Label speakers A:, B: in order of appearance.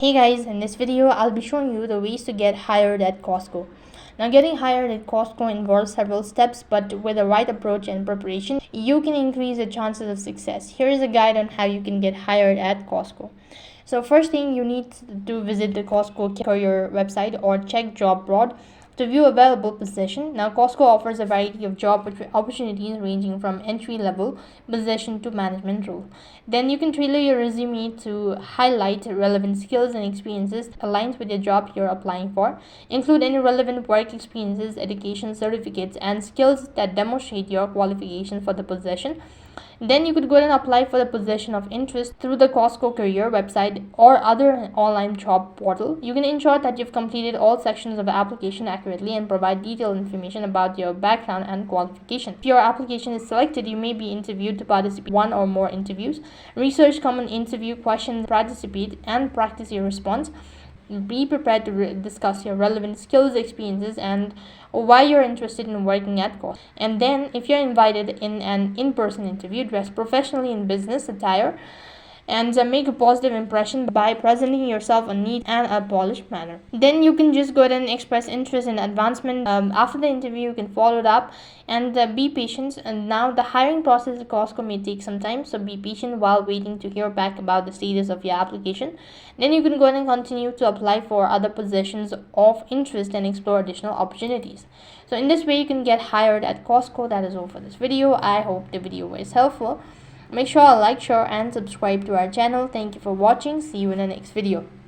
A: Hey guys, in this video I'll be showing you the ways to get hired at Costco. Now getting hired at Costco involves several steps, but with the right approach and preparation, you can increase the chances of success. Here is a guide on how you can get hired at Costco. So first thing, you need to visit the Costco career website or check job board to view available position. Now Costco offers a variety of job opportunities ranging from entry level position to management role. Then you can tailor your resume to highlight relevant skills and experiences that aligns with the job you're applying for. Include any relevant work experiences, education certificates, and skills that demonstrate your qualification for the position. Then you could go and apply for the position of interest through the Costco career website or other online job portal. You can ensure that you've completed all sections of the application accurately and provide detailed information about your background and qualification. If your application is selected, you may be interviewed to participate in one or more interviews. Research common interview questions, participate and practice your response. Be prepared to discuss your relevant skills, experiences, and why you're interested in working at Costco. And then, if you're invited in an in-person interview, dress professionally in business attire and make a positive impression by presenting yourself in a neat and a polished manner. Then you can just go ahead and express interest in advancement. After the interview, you can follow it up and be patient. And now the hiring process at Costco may take some time, so be patient while waiting to hear back about the status of your application. Then you can go ahead and continue to apply for other positions of interest and explore additional opportunities. So in this way, you can get hired at Costco. That is all for this video. I hope the video was helpful. Make sure to like, share, and subscribe to our channel. Thank you for watching. See you in the next video.